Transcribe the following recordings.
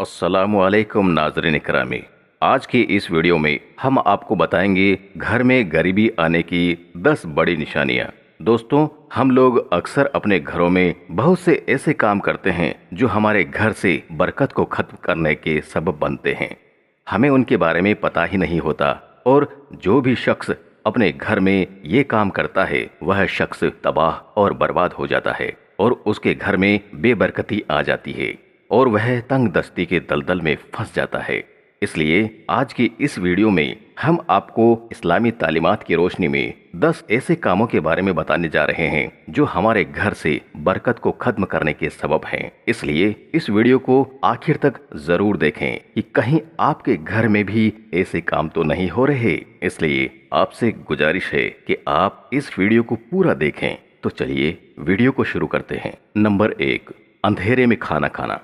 अस्सलामुअलैकुम नाज़रीन इकरामी। आज की इस वीडियो में हम आपको बताएंगे घर में गरीबी आने की 10 बड़ी निशानियां। दोस्तों, हम लोग अक्सर अपने घरों में बहुत से ऐसे काम करते हैं जो हमारे घर से बरकत को खत्म करने के सबब बनते हैं। हमें उनके बारे में पता ही नहीं होता, और जो भी शख्स अपने घर में ये काम करता है वह शख्स तबाह और बर्बाद हो जाता है और उसके घर में बेबरकती आ जाती है और वह तंग दस्ती के दलदल में फंस जाता है। इसलिए आज की इस वीडियो में हम आपको इस्लामी तालीमात की रोशनी में 10 ऐसे कामों के बारे में बताने जा रहे हैं जो हमारे घर से बरकत को खत्म करने के सबब हैं। इसलिए इस वीडियो को आखिर तक जरूर देखें कि कहीं आपके घर में भी ऐसे काम तो नहीं हो रहे। इसलिए आपसे गुजारिश है कि आप इस वीडियो को पूरा देखें। तो चलिए वीडियो को शुरू करते हैं। नंबर 1, अंधेरे में खाना खाना।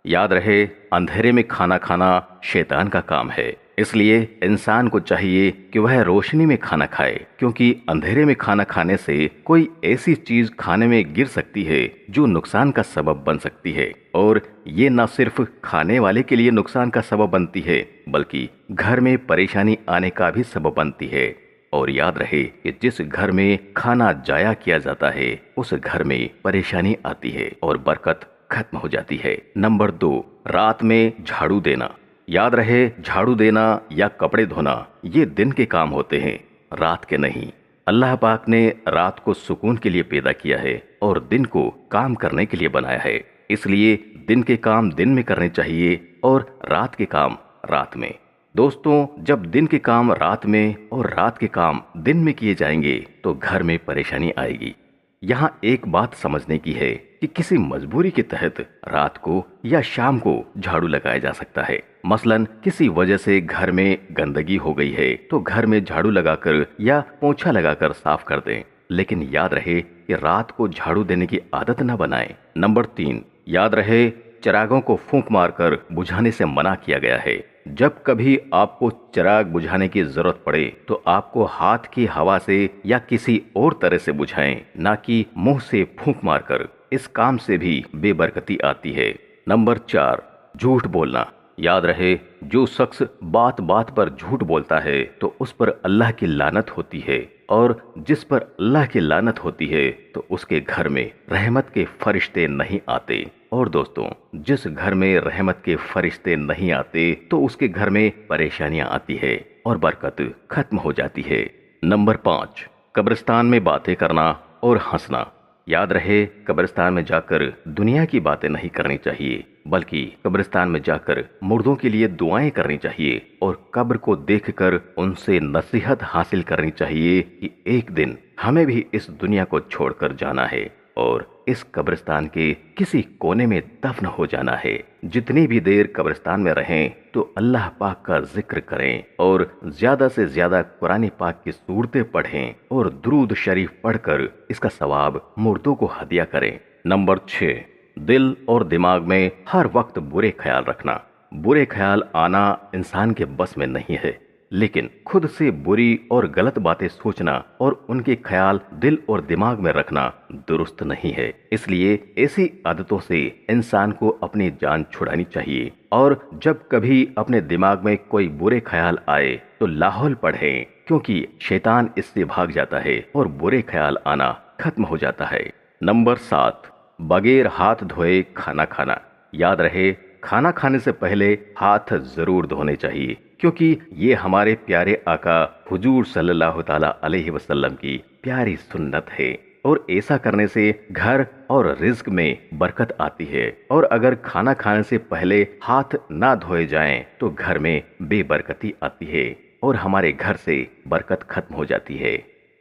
याद रहे, अंधेरे में खाना खाना शैतान का काम है। इसलिए इंसान को चाहिए कि वह रोशनी में खाना खाए, क्योंकि अंधेरे में खाना खाने से कोई ऐसी चीज खाने में गिर सकती है जो नुकसान का सबब बन सकती है। और ये न सिर्फ खाने वाले के लिए नुकसान का सबब बनती है, बल्कि घर में परेशानी आने का भी सबब बनती है। और याद रहे कि जिस घर में खाना जाया किया जाता है उस घर में परेशानी आती है और बरकत खत्म हो जाती है। नंबर 2, रात में झाड़ू देना। याद रहे, झाड़ू देना या कपड़े धोना ये दिन के काम होते हैं, रात के नहीं। अल्लाह पाक ने रात को सुकून के लिए पैदा किया है और दिन को काम करने के लिए बनाया है। इसलिए दिन के काम दिन में करने चाहिए और रात के काम रात में। दोस्तों, जब दिन के काम रात में और रात के काम दिन में किए जाएंगे तो घर में परेशानी आएगी। यहाँ एक बात समझने की है कि किसी मजबूरी के तहत रात को या शाम को झाड़ू लगाया जा सकता है। मसलन किसी वजह से घर में गंदगी हो गई है तो घर में झाड़ू लगाकर या पोंछा लगाकर साफ कर दें, लेकिन याद रहे कि रात को झाड़ू देने की आदत न बनाएं। नंबर 3, याद रहे, चिरागों को फूंक मारकर बुझाने से मना किया गया है। जब कभी आपको चिराग बुझाने की जरूरत पड़े तो आपको हाथ की हवा से या किसी और तरह से बुझाएं, ना कि मुंह से फूंक मारकर। इस काम से भी बेबरकती आती है। नंबर 4, झूठ बोलना। याद रहे, जो शख्स बात बात पर झूठ बोलता है तो उस पर अल्लाह की लानत होती है, और जिस पर अल्लाह की लानत होती है तो उसके घर में रहमत के फरिश्ते नहीं आते। और दोस्तों, जिस घर में रहमत के फरिश्ते नहीं आते तो उसके घर में परेशानियां आती है और बरकत खत्म हो जाती है। नंबर 5, कब्रिस्तान में बातें करना और हंसना। याद रहे, कब्रिस्तान में जाकर दुनिया की बातें नहीं करनी चाहिए, बल्कि कब्रिस्तान में जाकर मुर्दों के लिए दुआएं करनी चाहिए और कब्र को देखकर उनसे नसीहत हासिल करनी चाहिए कि एक दिन हमें भी इस दुनिया को छोड़कर जाना है और इस कब्रिस्तान के किसी कोने में दफन हो जाना है। जितनी भी देर कब्रिस्तान में रहें तो अल्लाह पाक का जिक्र करें और ज्यादा से ज्यादा कुरान पाक की सूरतें पढ़ें और दुरूद शरीफ पढ़कर इसका सवाब मुर्दों को हदिया करें। नंबर 6, दिल और दिमाग में हर वक्त बुरे ख्याल रखना। बुरे ख्याल आना इंसान के बस में नहीं है, लेकिन खुद से बुरी और गलत बातें सोचना और उनके ख्याल दिल और दिमाग में रखना दुरुस्त नहीं है। इसलिए ऐसी आदतों से इंसान को अपनी जान छुड़ानी चाहिए, और जब कभी अपने दिमाग में कोई बुरे ख्याल आए तो लाहौल पढ़ें, क्योंकि शैतान इससे भाग जाता है और बुरे ख्याल आना खत्म हो जाता है। नंबर 7, बगैर हाथ धोए खाना खाना। याद रहे, खाना खाने से पहले हाथ जरूर धोने चाहिए, क्योंकि ये हमारे प्यारे आका हुजूर सल्लल्लाहु ताला अलैहि वसल्लम की प्यारी सुन्नत है, और ऐसा करने से घर और रिज्क में बरकत आती है। और अगर खाना खाने से पहले हाथ ना धोए जाएं तो घर में बेबरकती आती है और हमारे घर से बरकत खत्म हो जाती है।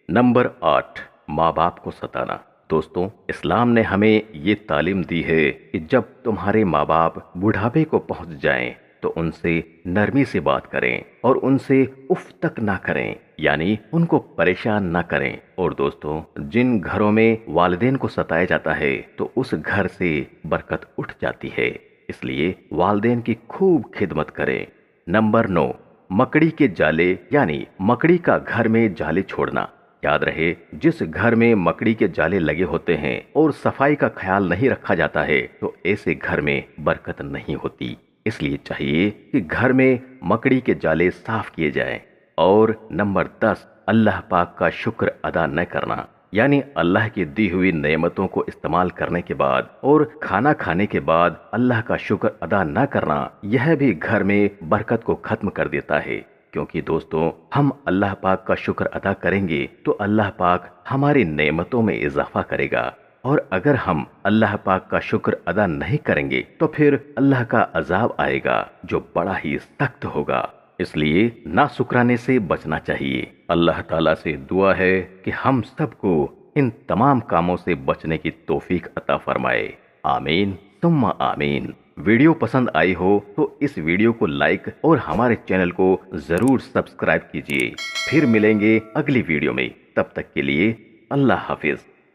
नंबर 8, माँ बाप को सताना। दोस्तों, इस्लाम ने हमें ये तालीम दी है कि जब तुम्हारे माँ बाप बुढ़ापे को पहुंच जाएं तो उनसे नरमी से बात करें और उनसे उफ तक ना करें, यानी उनको परेशान ना करें। और दोस्तों, जिन घरों में वालिदैन को सताया जाता है तो उस घर से बरकत उठ जाती है। इसलिए वालिदैन की खूब खिदमत करें। नंबर 9, मकड़ी के जाले यानी मकड़ी का घर में जाले छोड़ना। याद रहे, जिस घर में मकड़ी के जाले लगे होते हैं और सफाई का ख्याल नहीं रखा जाता है तो ऐसे घर में बरकत नहीं होती। इसलिए चाहिए कि घर में मकड़ी के जाले साफ किए जाएं। और नंबर 10, अल्लाह पाक का शुक्र अदा न करना, यानी अल्लाह की दी हुई नेमतों को इस्तेमाल करने के बाद और खाना खाने के बाद अल्लाह का शुक्र अदा न करना, यह भी घर में बरकत को खत्म कर देता है। क्योंकि दोस्तों, हम अल्लाह पाक का शुक्र अदा करेंगे तो अल्लाह पाक हमारी नेमतों में इजाफा करेगा, और अगर हम अल्लाह पाक का शुक्र अदा नहीं करेंगे तो फिर अल्लाह का अजाब आएगा जो बड़ा ही सख्त होगा। इसलिए ना शुक्राने से बचना चाहिए। अल्लाह ताला से दुआ है कि हम सबको इन तमाम कामों से बचने की तौफीक अता फरमाए। आमीन सुम्मा आमीन। वीडियो पसंद आई हो तो इस वीडियो को लाइक और हमारे चैनल को जरूर सब्सक्राइब कीजिए। फिर मिलेंगे अगली वीडियो में, तब तक के लिए अल्लाह हाफिज।